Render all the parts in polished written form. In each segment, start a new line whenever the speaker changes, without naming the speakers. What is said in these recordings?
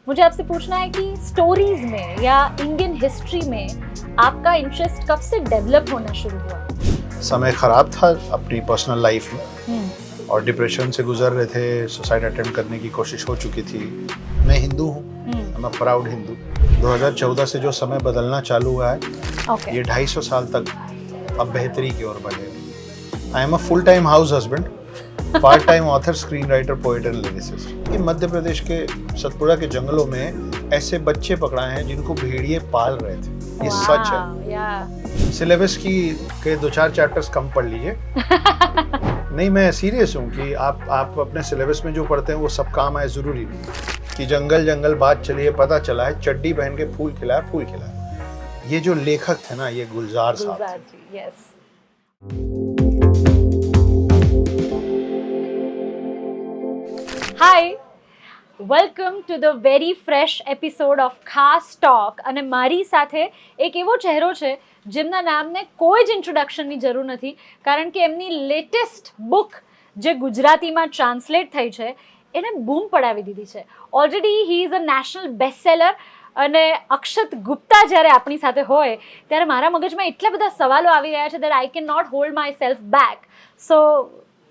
मुझे आपसे पूछना है कि स्टोरीज में या इंडियन हिस्ट्री में आपका इंटरेस्ट कब से डेवलप होना शुरू हुआ?
समय ख़राब था अपनी पर्सनल लाइफ में और डिप्रेशन से गुजर रहे थे। सुसाइड अटेम्प्ट करने की कोशिश हो चुकी थी। मैं हिंदू हूँ, मैं प्राउड हिंदू। 2014 से जो समय बदलना चालू हुआ है, ये 250 साल तक अब बेहतरी की ओर बढ़ेगा। I am a full time house husband, part time author, screen writer, poet and lyricist. ये मध्य प्रदेश के सतपुड़ा के जंगलों में ऐसे बच्चे पकड़ाए हैं जिनको भेड़िए पाल रहे थे। ये सच है। सिलेबस की के 2-4 चैप्टर्स कम पढ़ लीजिए। नहीं, मैं सीरियस हूँ कि आप अपने सिलेबस में जो पढ़ते हैं वो सब काम आए, जरूरी नहीं कि जंगल जंगल बात चलिए। पता चला है चड्डी पहन के फूल खिलाया। ये जो लेखक थे ना, ये गुलजार साहब थे।
Yes. Hi, welcome to the very fresh episode of Khaas talk. અને મારી સાથે એક એવો ચહેરો છે જેમના નામને કોઈ જ ઇન્ટ્રોડક્શનની જરૂર નથી, કારણ કે એમની લેટેસ્ટ બુક જે ગુજરાતીમાં ટ્રાન્સલેટ થઈ છે એને બૂમ પડાવી દીધી છે. Already he is a national bestseller. અને અક્ષત ગુપ્તા જ્યારે આપણી સાથે હોય ત્યારે મારા મગજમાં એટલા બધા સવાલો આવી રહ્યા છે that I cannot hold myself back. So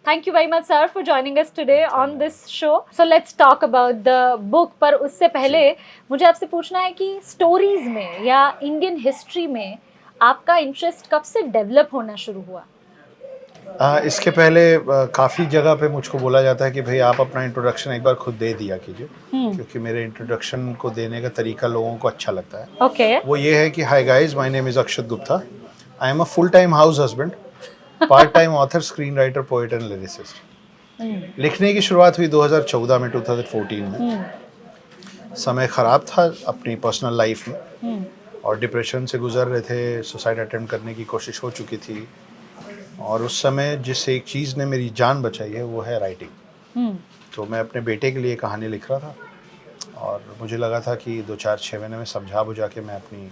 thank you very much sir for joining us today on this show. So let's talk about the book. पर उससे पहले मुझे आपसे पूछना है कि स्टोरीज में या इंडियन हिस्ट्री में आपका इंटरेस्ट कब से डेवलप होना शुरू हुआ?
इसके पहले काफ़ी जगह पे मुझको बोला जाता है कि भाई आप अपना इंट्रोडक्शन एक बार खुद दे दिया कीजिए, क्योंकि मेरे इंट्रोडक्शन को देने का तरीका लोगों को अच्छा लगता है।
Okay.
वो ये है कि hi guys, my name is Akshat Gupta. I am a full time house husband, part time author, screen writer, poet and lyricist. लिखने की शुरुआत हुई 2014 में, 2014 में। समय ख़राब था अपनी पर्सनल लाइफ में और डिप्रेशन से गुजर रहे थे। सुसाइड अटेम्प्ट करने की कोशिश हो चुकी थी और उस समय जिस एक चीज़ ने मेरी जान बचाई है वो है राइटिंग। तो मैं अपने बेटे के लिए कहानी लिख रहा था और मुझे लगा था कि 2-4-6 महीने में समझा बुझा के मैं अपनी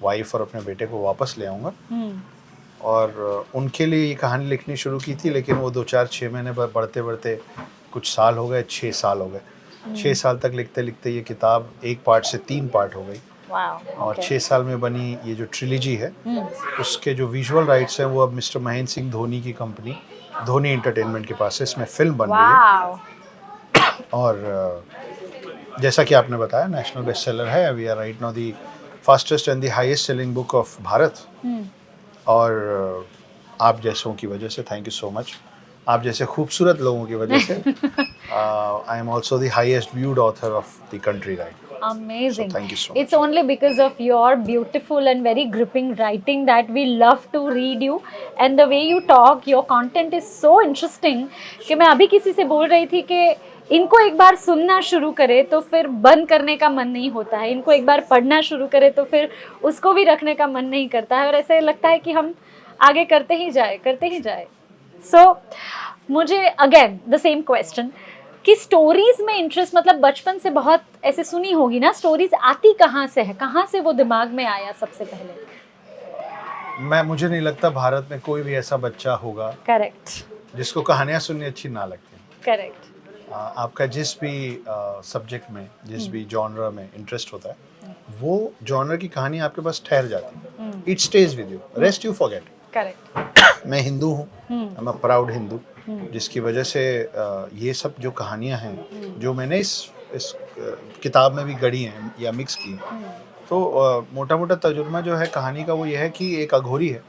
वाइफ और अपने बेटे को वापस ले आऊँगा। और उनके लिए ये कहानी लिखनी शुरू की थी, लेकिन वो 2-4-6 महीने बढ़ते बढ़ते कुछ साल हो गए, 6 साल हो गए। 6 साल तक लिखते लिखते ये किताब 1 पार्ट से 3 पार्ट हो गई। और 6 साल में बनी ये जो ट्रिलॉजी है, उसके जो विजुअल राइट्स हैं वो अब मिस्टर महेंद्र सिंह धोनी की कंपनी धोनी एंटरटेनमेंट के पास है। इसमें फिल्म बन रही है और जैसा कि आपने बताया, नेशनल बेस्टसेलर है। We are right now the fastest and the highest selling book of Bharat. और आप जैसों की वजह से, थैंक यू सो मच, आप जैसे खूबसूरत लोगों की वजह से I am also the highest viewed author of the country right now.
Amazing.
So thank you so
It's only because of your beautiful and very gripping writing that we love to read you, and the way you talk, your content is so interesting कि मैं अभी किसी से बोल रही थी कि इनको एक बार सुनना शुरू करे तो फिर बंद करने का मन नहीं होता है, इनको एक बार पढ़ना शुरू करे तो फिर उसको भी रखने का मन नहीं करता है, और ऐसे लगता है कि हम आगे करते ही जाए. So मुझे अगेन द सेम क्वेश्चन कि स्टोरीज में इंटरेस्ट, मतलब बचपन से बहुत ऐसे सुनी होगी ना, स्टोरीज आती कहाँ से है, कहाँ से वो दिमाग में आया सबसे पहले?
मुझे नहीं लगता भारत में कोई भी ऐसा बच्चा होगा
करेक्ट
जिसको कहानियां सुननी अच्छी ना लगती।
करेक्ट.
आपका जिस भी सब्जेक्ट में, जिस भी जॉनर में इंटरेस्ट होता है, वो जॉनर की कहानी आपके पास ठहर जाती है। It stage with you, rest you forget.
Correct.
मैं हिंदू हूँ, I am a proud Hindu, जिसकी वजह से ये सब जो कहानियां हैं जो मैंने इस किताब में भी गढ़ी हैं या मिक्स की हैं, तो मोटा मोटा तजुर्बा जो है कहानी का वो ये है कि एक अघोरी है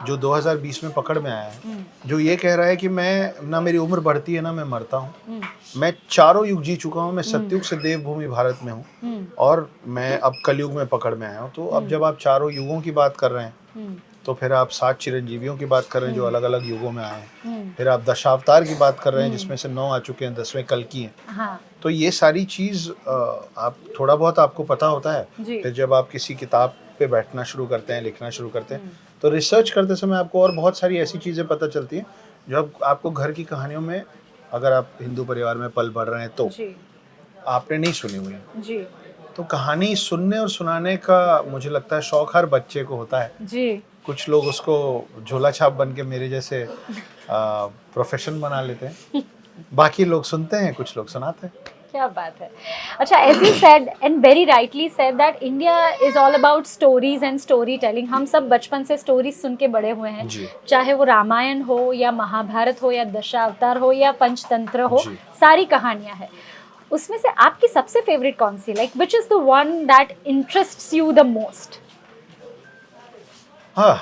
जो 2020 में पकड़ में आया है, जो ये कह रहा है कि मैं ना, मेरी उम्र बढ़ती है ना मैं मरता हूँ, मैं चारों युग जी चुका हूँ, मैं सतयुग से देवभूमि भारत में हूँ और मैं अब कलयुग में पकड़ में आया हूँ। तो अब जब आप चारों युगों की बात कर रहे हैं तो फिर आप 7 चिरंजीवियों की बात कर रहे हैं जो अलग अलग युगों में आए हैं, फिर आप दशावतार की बात कर रहे हैं जिसमें से 9 आ चुके हैं, 10वें कल्कि हैं।
हाँ.
तो ये सारी चीज़ आप थोड़ा बहुत आपको पता होता है। फिर जब आप किसी किताब पे बैठना शुरू करते हैं, लिखना शुरू करते हैं, तो रिसर्च करते समय आपको और बहुत सारी ऐसी चीज़ें पता चलती हैं जो अब आपको घर की कहानियों में, अगर आप हिंदू परिवार में पल बढ़ रहे हैं तो आपने नहीं सुनी हुई है। तो कहानी सुनने और सुनाने का मुझे लगता है शौक हर बच्चे को होता है। कुछ लोग उसको झोला छाप बन के मेरे जैसे प्रोफेशन बना लेते हैं, बाकी लोग सुनते हैं, कुछ लोग सुनाते हैं।
क्या बात है. अच्छा, as you said and very rightly said that India is all about stories and storytelling. हम सब बचपन से स्टोरीज सुन के बड़े हुए हैं,
जी.
चाहे वो रामायण हो या महाभारत हो या दशावतार हो या पंचतंत्र हो,
जी.
सारी कहानियां हैं. उसमें से आपकी सबसे फेवरेट कौन सी, like which is the one that interests you the most?
हाँ.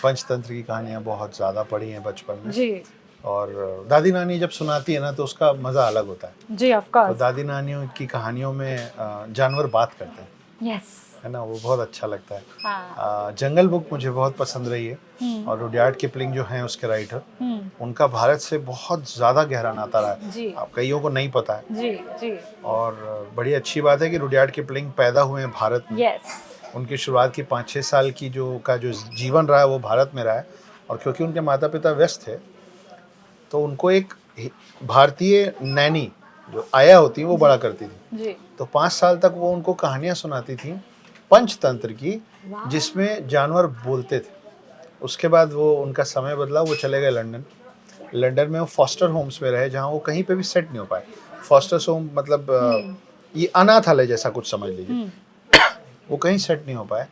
पंचतंत्र की कहानियाँ बहुत ज़्यादा पढ़ी हैं बचपन में
जी.
और दादी नानी जब सुनाती है ना तो उसका मज़ा अलग होता है.
जी, ऑफ
तो
कोर्स.
दादी नानियों की कहानियों में जानवर बात करते हैं,
यस.
है ना, वो बहुत अच्छा लगता है.
हाँ.
जंगल बुक मुझे बहुत पसंद रही है और रुडयार्ड किपलिंग जो हैं उसके राइटर, उनका भारत से बहुत ज़्यादा गहरा नाता रहा है.
जी.
आप कईयों को नहीं पता है.
जी. जी.
और बड़ी अच्छी बात है कि रुडयार्ड किपलिंग पैदा हुए हैं भारत में.
यस.
उनकी शुरुआत की 5-6 साल की जो जीवन रहा है वो भारत में रहा है. और क्योंकि उनके माता पिता व्यस्त थे तो उनको एक भारतीय नैनी जो आया होती है वो बड़ा करती थी.
जी.
तो 5 साल तक वो उनको कहानियाँ सुनाती थी पंचतंत्र की, जिसमें जानवर बोलते थे. उसके बाद वो उनका समय बदला, वो चले गए लंदन. लंदन में वो फॉस्टर होम्स में रहे जहाँ वो कहीं पे भी सेट नहीं हो पाए. फॉस्टर होम मतलब ये अनाथालय जैसा कुछ समझ लीजिए. वो कहीं सेट नहीं हो पाए.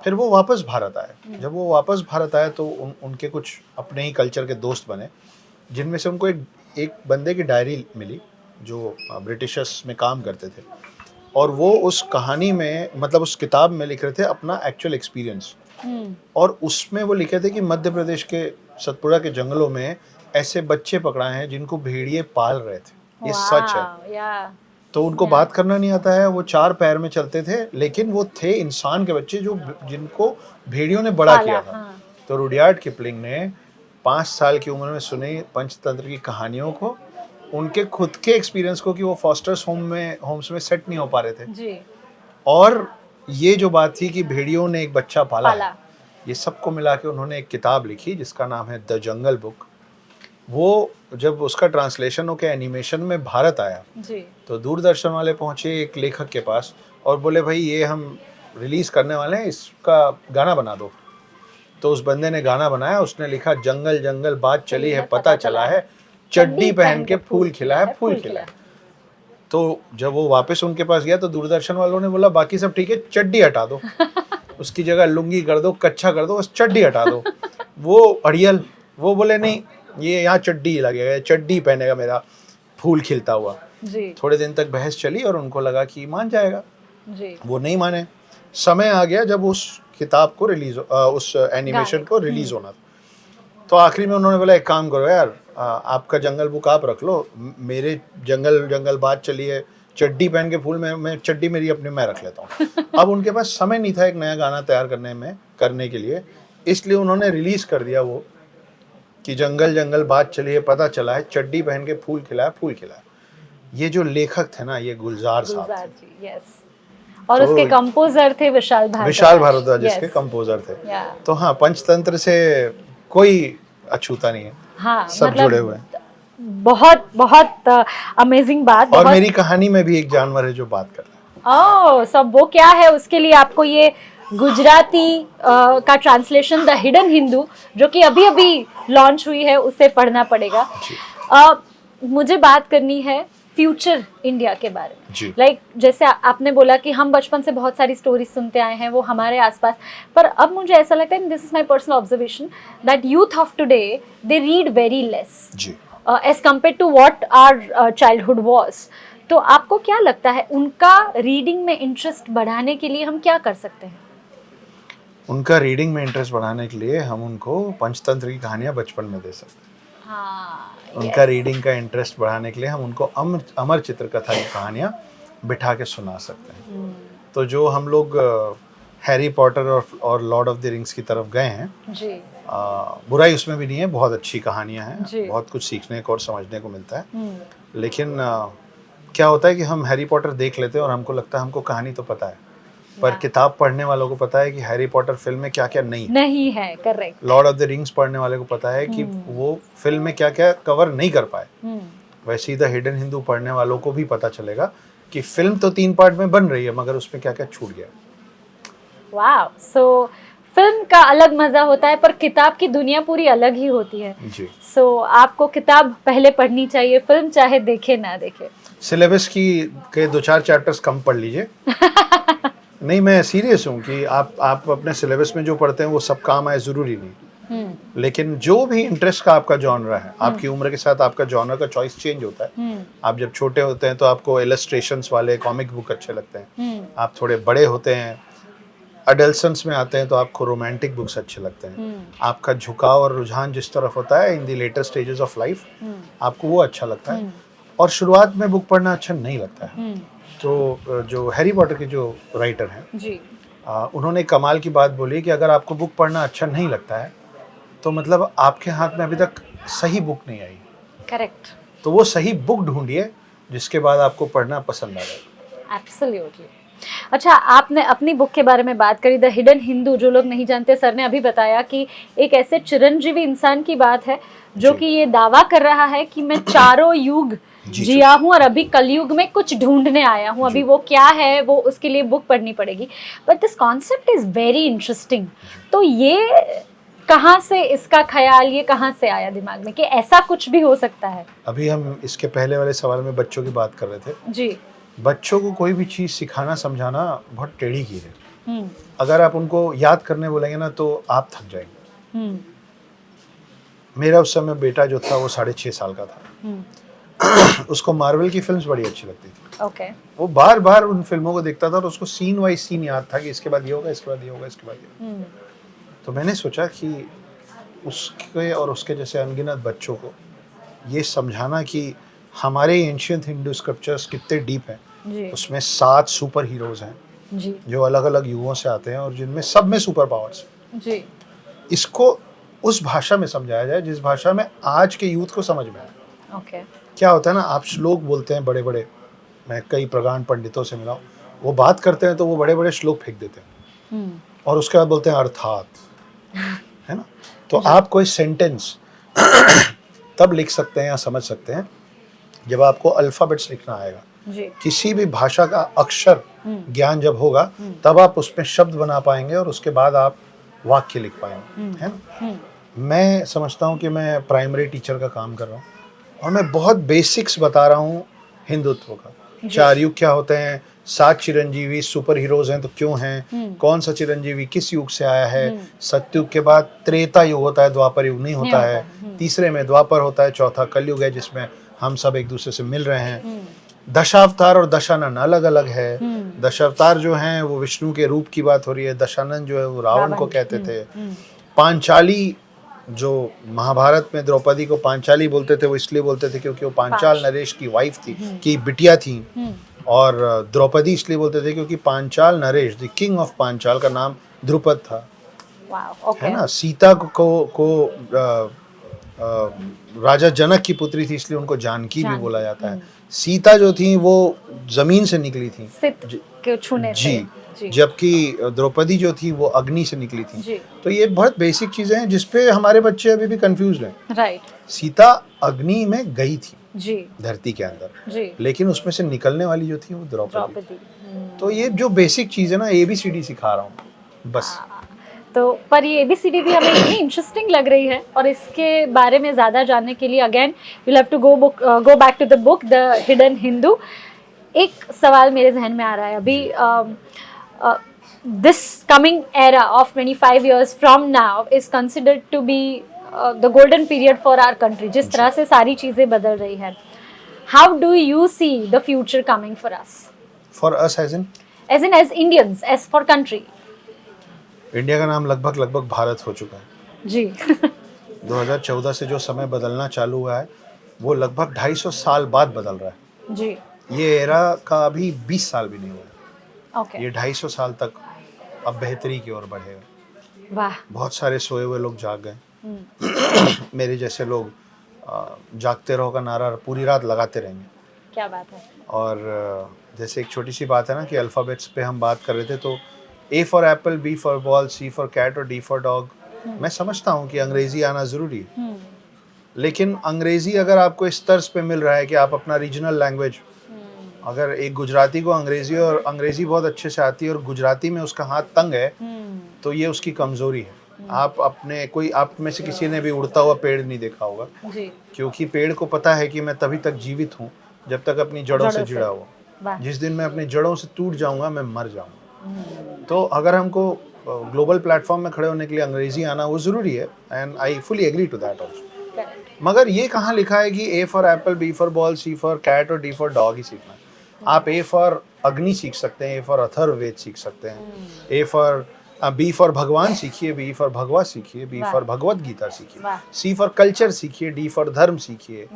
फिर वो वापस भारत आए. जब वो वापस भारत आए तो उनके कुछ अपने ही कल्चर के दोस्त बने, जिनमें से उनको एक बंदे की डायरी मिली जो ब्रिटिशर्स में काम करते थे. और वो उस कहानी में मतलब उस किताब में लिख रहे थे अपना एक्चुअल एक्सपीरियंस. और उसमें वो लिखे थे कि मध्य प्रदेश के सतपुड़ा के जंगलों में ऐसे बच्चे पकड़ाए हैं जिनको भेड़िए पाल रहे थे. ये सच है. तो उनको बात करना नहीं आता है, वो 4 पैर में चलते थे, लेकिन वो थे इंसान के बच्चे जो जिनको भेड़ियों ने बड़ा किया था. तो रुडयार्ड किपलिंग ने 5 साल की उम्र में सुनी पंचतंत्र की कहानियों को, उनके खुद के एक्सपीरियंस को कि वो फॉस्टर्स होम्स में सेट नहीं हो पा रहे थे
जी.
और ये जो बात थी कि भेड़ियों ने एक बच्चा पाला है, ये सबको मिला के उन्होंने एक किताब लिखी जिसका नाम है द जंगल बुक. वो जब उसका ट्रांसलेशन होकर एनिमेशन में भारत आया
जी.
तो दूरदर्शन वाले पहुंचे एक लेखक के पास और बोले भाई ये हम रिलीज़ करने वाले हैं, इसका गाना बना दो. तो उस बंदे ने गाना बनाया. उसने लिखा जंगल जंगल बात चली है पता चला है, चड्डी पहन के फूल खिला है फूल खिला है. तो जब वो वापस उनके पास गया तो दूरदर्शन वालों ने बोला बाकी सब ठीक है, चड्डी हटा दो, उसकी जगह लुंगी कर दो, कच्छा कर दो, बस चड्डी हटा दो. वो अड़ियल, वो बोले नहीं ये यहाँ चड्डी लगेगा, चड्डी पहनेगा मेरा फूल खिलता हुआ.
जी.
थोड़े दिन तक बहस चली और उनको लगा कि मान जाएगा.
जी.
वो नहीं माने. समय आ गया जब उस किताब को उस एनिमेशन को रिलीज होना था. तो आखिरी में उन्होंने बोला एक काम करो यार, आपका जंगल बुक आप रख लो, मेरे जंगल जंगल बात चली है चड्डी पहन के फूल में, मैं चड्डी मेरी अपनी मैं रख लेता हूँ. अब उनके पास समय नहीं था एक नया गाना तैयार करने के लिए, इसलिए उन्होंने रिलीज कर दिया वो कि जंगल जंगल बात चली है पता चला है, चड्डी पहन के फूल खिलाया फूल खिलाया. ये जो लेखक थे ना ये गुलजार साहब थे.
यस. और उसके कंपोजर थे विशाल
भारद्वाज जिसके कंपोजर थे. तो हाँ, पंचतंत्र से कोई अछूता नहीं है. हाँ, सब मतलब जुड़े हुए हैं.
बहुत बहुत अमेजिंग बात.
और मेरी कहानी में भी एक जानवर है जो बात कर रहा है.
ओह, सब वो क्या है? उसके लिए आपको ये गुजराती का ट्रांसलेशन द हिडन हिंदू जो कि अभी अभी लॉन्च हुई है उसे पढ़ना पड़ेगा. मुझे बात करनी है फ्यूचर इंडिया के बारे में. लाइक जैसे आपने बोला कि हम बचपन से बहुत सारी स्टोरी सुनते आए हैं, वो हमारे आसपास, पर अब मुझे ऐसा लगता है, this is my personal observation, that youth of today they read very less as compare to what our childhood was. तो आपको क्या लगता है उनका रीडिंग में इंटरेस्ट बढ़ाने के लिए हम क्या कर सकते हैं?
उनका रीडिंग में इंटरेस्ट बढ़ाने के लिए हम उनको पंचतंत्र की कहानियां बचपन में दे सकते हैं.
हाँ,
उनका रीडिंग का इंटरेस्ट बढ़ाने के लिए हम उनको अमर चित्रकथा की कहानियां बिठा के सुना सकते हैं. तो जो हम लोग हैरी पॉटर और लॉर्ड ऑफ द रिंग्स की तरफ गए हैं जी, बुराई उसमें भी नहीं है, बहुत अच्छी कहानियां हैं, बहुत कुछ सीखने को और समझने को मिलता है. लेकिन क्या होता है कि हम हैरी पॉटर देख लेते हैं और हमको लगता है हमको कहानी तो पता है, पर किताब पढ़ने वालों को पता है कि हैरी पॉटर फिल्म में क्या क्या नहीं
है. Correct.
Lord of the rings पढ़ने वाले को पता है कि वो फिल्म में क्या क्या कवर नहीं कर पाए. वैसे ही द हिडन हिंदू पढ़ने वालों को भी पता चलेगा कि फिल्म तो 3 पार्ट में बन रही है मगर उसमें क्या क्या छूट गया.
वाओ. सो फिल्म का अलग मजा होता है पर किताब की दुनिया पूरी अलग ही होती है।
जी।
सो आपको किताब पहले पढ़नी चाहिए, फिल्म चाहे देखे ना देखे।
सिलेबस की के 2-4 चैप्टर्स कम पढ़ लीजिए। नहीं, मैं सीरियस हूँ कि आप अपने सिलेबस में जो पढ़ते हैं वो सब काम आए, ज़रूरी नहीं। लेकिन जो भी इंटरेस्ट का आपका जॉनरा है, आपकी उम्र के साथ आपका जॉनर का चॉइस चेंज होता है। आप जब छोटे होते हैं तो आपको इलस्ट्रेशंस वाले कॉमिक बुक अच्छे लगते हैं। आप थोड़े बड़े होते हैं, अडल्सन्स में आते हैं तो आपको रोमांटिक बुक्स अच्छे लगते हैं। आपका झुकाव और रुझान जिस तरफ होता है in the later stages of life, आपको वो अच्छा लगता है। और शुरुआत में बुक पढ़ना अच्छा नहीं लगता है। तो जो हैरी पॉटर के जो राइटर हैं
जी,
उन्होंने कमाल की बात बोली कि अगर आपको बुक पढ़ना अच्छा नहीं लगता है तो मतलब आपके हाथ में अभी तक सही बुक नहीं आई।
करेक्ट।
तो वो सही बुक ढूंढिए जिसके बाद आपको पढ़ना पसंद आ जाए।
एब्सोल्युटली। अच्छा, आपने अपनी बुक के बारे में बात करी, द हिडन हिंदू। जो लोग नहीं जानते, सर ने अभी बताया कि एक ऐसे चिरंजीवी इंसान की बात है जो कि ये दावा कर रहा है कि मैं चारों युग जिया हूँ और अभी कलयुग में कुछ ढूंढने आया हूँ। अभी वो क्या है, वो उसके लिए बुक पढ़नी पड़ेगी। But this concept is very interesting. तो ये कहाँ से इसका ख्याल, ये कहाँ से आया दिमाग में कि ऐसा कुछ भी हो सकता है?
अभी हम इसके पहले वाले सवाल में बच्चों की बात कर रहे थे
जी।
बच्चों को कोई भी चीज़ सिखाना समझाना बहुत टेढ़ी की है। अगर आप उनको याद करने बोलेंगे ना तो आप थक जाएंगे। मेरा उस समय बेटा जो था वो 6.5 साल का था। उसको मार्वल की फिल्म्स बड़ी अच्छी लगती थी।
ओके।
वो बार बार उन फिल्मों को देखता था और उसको सीन वाइज सीन याद था कि इसके बाद ये होगा, इसके बाद ये होगा, इसके बाद ये होगा। तो मैंने सोचा कि उसके और उसके जैसे अनगिनत बच्चों को ये समझाना कि हमारे एंशियंट हिंदू स्क्रिप्चर्स कितने डीप हैं।
जी।
उसमें 7 सुपर हीरोज हैं
जी।
जो अलग अलग युगों से आते हैं और जिनमें सब में सुपर पावर्स।
जी।
इसको उस भाषा में समझाया जाए जिस भाषा में आज के यूथ को समझ में आए।
ओके।
क्या होता है ना, आप श्लोक बोलते हैं बड़े बड़े, मैं कई प्रगाढ़ पंडितों से मिला हूँ, वो बात करते हैं तो वो बड़े बड़े श्लोक फेंक देते हैं और उसके बाद बोलते हैं अर्थात, है ना। तो आप कोई सेंटेंस तब लिख सकते हैं या समझ सकते हैं जब आपको अल्फाबेट्स लिखना आएगा।
जी।
किसी भी भाषा का अक्षर ज्ञान जब होगा तब आप उसमें शब्द बना पाएंगे और उसके बाद आप वाक्य लिख पाएंगे, है ना। मैं समझता हूँ कि मैं प्राइमरी टीचर का काम कर रहा हूँ और मैं बहुत बेसिक्स बता रहा हूँ हिंदुत्व का। 4 युग क्या होते हैं, 7 चिरंजीवी सुपर हीरोज हैं तो क्यों हैं, कौन सा चिरंजीवी किस युग से आया है। सत्युग के बाद त्रेता युग होता है, द्वापर युग नहीं होता है। तीसरे में द्वापर होता है, चौथा कलयुग है जिसमें हम सब एक दूसरे से मिल रहे हैं। दशावतार और दशानन अलग अलग है। दशावतार जो हैं वो विष्णु के रूप की बात हो रही है, दशानन जो है वो रावण को कहते थे। पांचाली जो महाभारत में द्रौपदी को पांचाली बोलते थे वो इसलिए बोलते थे क्योंकि वो पांचाल नरेश की वाइफ थी, की बिटिया थी। और द्रौपदी इसलिए बोलते थे क्योंकि Panchal Naresh the king of Panchal का नाम द्रुपद था। है ना। सीता को राजा जनक की पुत्री थी इसलिए उनको जानकी भी बोला जाता है। सीता जो थी वो जमीन से निकली थी
के छूने
जी, जबकि द्रौपदी जो थी वो अग्नि से निकली थी। तो ये बहुत बेसिक चीजें हैं जिसपे हमारे बच्चे अभी भी कंफ्यूज हैं।
राइट।
सीता अग्नि में गई थी
जी,
धरती के अंदर
जी,
लेकिन उसमें से निकलने वाली जो थी वो द्रौपदी। तो ये जो बेसिक चीज है ना, ABCD सिखा रहा हूँ बस।
तो पर ये ABCD भी हमें इतनी इंटरेस्टिंग लग रही है और इसके बारे में ज़्यादा जानने के लिए again we'll have to go back to the book the hidden Hindu. एक सवाल मेरे जहन में आ रहा है अभी, this coming era of 25 years from now is considered to be the golden period for our country. जिस तरह से सारी चीज़ें बदल रही है, how do you see the future coming for us?
For us as
Indians, as for country.
India का नाम लगभग भारत हो चुका है
जी।
2014 से जो समय बदलना चालू हुआ है वो लगभग 250 साल बाद बदल रहा है
जी।
ये एरा का अभी 20 साल भी नहीं हुआ है।
ओके।
ये 250 साल तक अब बेहतरी की ओर बढ़ेगा।
वाह।
बहुत सारे सोए हुए लोग जाग गए। मेरे जैसे लोग जागते रहो का नारा पूरी रात लगाते रहेंगे।
क्या बात है।
और जैसे एक छोटी सी बात है ना कि अल्फ़ाबेट्स पे हम बात कर रहे थे, तो A for apple, B for ball, C for cat और D फॉर डॉग। मैं समझता हूँ कि अंग्रेज़ी आना ज़रूरी है, लेकिन अंग्रेज़ी अगर आपको इस तर्ज पे मिल रहा है कि आप अपना रीजनल लैंग्वेज, अगर एक गुजराती को अंग्रेज़ी बहुत अच्छे से आती है और गुजराती में उसका हाथ तंग है तो ये उसकी कमजोरी है। आप में से किसी ने भी उड़ता हुआ पेड़ नहीं देखा होगा
जी।
क्योंकि पेड़ को पता है कि मैं तभी तक जीवित हूँ जब तक अपनी जड़ों से जुड़ा हुआ। जिस दिन मैं अपनी जड़ों से टूट जाऊंगा मैं मर जाऊंगा। तो अगर हमको ग्लोबल प्लेटफॉर्म में खड़े होने के लिए अंग्रेजी आना वो ज़रूरी है, and I fully agree to that also. मगर ये कहाँ लिखा है कि A for apple, B for ball, C for cat और डी फॉर डॉग ही सीखना है? आप ए फॉर अग्नि सीख सकते हैं, ए फॉर अथर्ववेद सीख सकते हैं, ए फॉर बी फॉर भगवान सीखिए, बी फॉर भगवा सीखिए, बी फॉर भगवत गीता सीखिए, सी फॉर कल्चर सीखिए, डी फॉर धर्म सीखिए।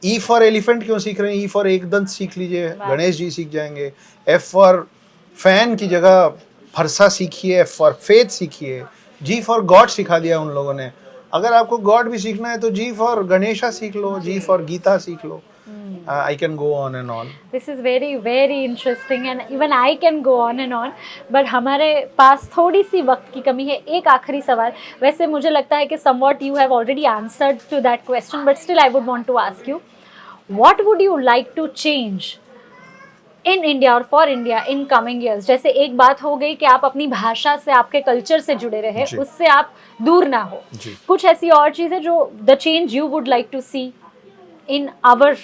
ई फॉर एलिफेंट क्यों सीख रहे हैं? ई फॉर एक दंत सीख लीजिए, गणेश जी सीख जाएंगे। एफ फॉर फैन की जगह फरसा सीखिए, एफ फॉर फेथ सीखिए, जी फॉर गॉड सिखा दिया उन लोगों ने। अगर आपको गॉड भी सीखना है तो जी फॉर गणेशा सीख लो, जी फॉर गीता सीख लो। I can go on and on.
This is very very interesting and even I can go on and on. But हमारे पास थोड़ी सी वक्त की कमी है। एक आखिरी सवाल, वैसे मुझे लगता है कि somewhat you have already answered to that question, but still I would want to ask you, what would you like to change in India or for India in coming years? जैसे एक बात हो गई कि आप अपनी भाषा से, आपके कल्चर से जुड़े रहे, उससे आप दूर ना हो। कुछ ऐसी और चीज़ें जो the change you would like to see in our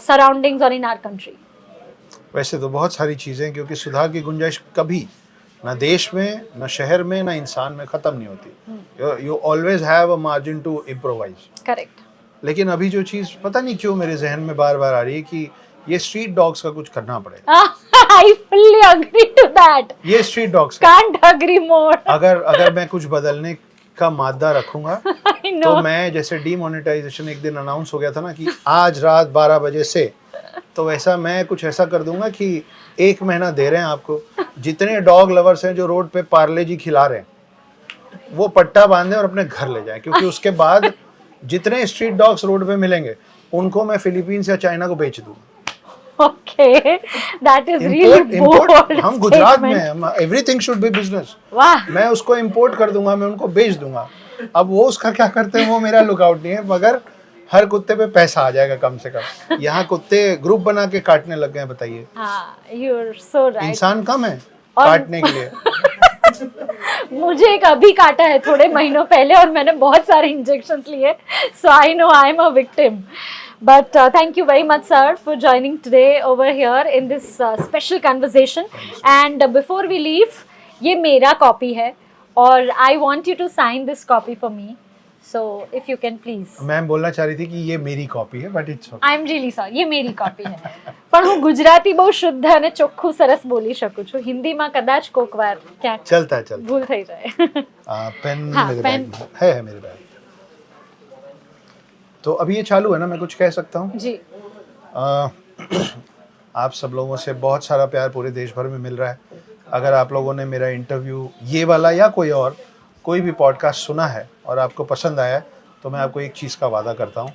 surroundings or in our country?
वैसे तो बहुत सारी चीज़ें, क्योंकि सुधार की गुंजाइश कभी ना देश में, ना शहर में, ना इंसान में ख़त्म नहीं होती। You always have a margin to improvise.
Correct.
लेकिन अभी जो चीज़ पता नहीं क्यों मेरे जहन में बार बार आ रही है कि ये स्ट्रीट डॉग्स का कुछ करना पड़ेगा।
I fully agree to that.
ये street dogs
Can't agree more.
अगर मैं कुछ बदलने का मादा रखूंगा तो मैं, जैसे डीमोनेटाइजेशन एक दिन अनाउंस हो गया था ना कि आज रात 12 बजे से, तो वैसा मैं कुछ ऐसा कर दूंगा कि 1 महीना दे रहे हैं आपको, जितने डॉग लवर्स हैं जो रोड पे पार्ले जी खिला रहे हैं वो पट्टा बांधे और अपने घर ले जाएं, क्योंकि उसके बाद जितने स्ट्रीट डॉग्स रोड पे मिलेंगे उनको मैं फिलीपींस या चाइना को बेच दूंगा।
Okay, that is really bold
हम गुजरात में हैं, एवरीथिंग शुड बी बिजनेस।
वाह।
मैं उसको इंपोर्ट कर दूंगा, मैं उनको बेच दूंगा। अब वो उसका क्या करते हैं वो मेरा लुकआउट नहीं है, मगर हर कुत्ते पे पैसा आ जाएगा कम से कम। यहाँ कुत्ते ग्रुप बना के काटने लग गए हैं, बताइए।
हाँ, you're so right.
इंसान कम है काटने के लिए।
मुझे एक अभी काटा है थोड़े महीनों पहले और मैंने बहुत सारे इंजेक्शंस लिए, so I know I am a victim. But thank you very much, sir, for joining today over here in this special conversation. And before we leave, ये मेरा कॉपी है और I want you to sign this copy for me. So if you can please.
Ma'am बोलना चाह रही थी कि ये मेरी कॉपी है, but it's okay.
I am really sorry. ये मेरी कॉपी है. પણ હું ગુજરાતી બહુ શુદ્ધ અને ચોખ્ખું સરસ બોલી શકું છું. હિન્દીમાં કદાચ કોક વાર ક્યાંક
चलता है
ભૂલ થઈ જાય.
पेन
हाँ,
मेरे
पेन।
बैग में है मेरे बैग। तो अभी ये चालू है ना, मैं कुछ कह सकता हूँ?
जी।
आप सब लोगों से बहुत सारा प्यार पूरे देश भर में मिल रहा है। अगर आप लोगों ने मेरा इंटरव्यू, ये वाला या कोई भी पॉडकास्ट सुना है और आपको पसंद आया, तो मैं आपको एक चीज़ का वादा करता हूँ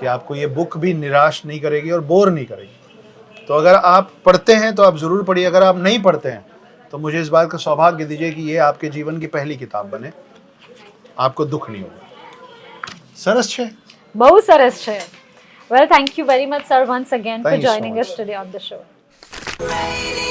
कि आपको ये बुक भी निराश नहीं करेगी और बोर नहीं करेगी। तो अगर आप पढ़ते हैं तो आप ज़रूर पढ़िए, अगर आप नहीं पढ़ते हैं तो मुझे इस बात का सौभाग्य दीजिए कि ये आपके जीवन की पहली किताब बने, आपको दुख नहीं होगा। सरस छे,
બહુ સરસ છે. Well, thank you very much, sir, once again for
Thank you so
joining
much.
us today on the show.
Radio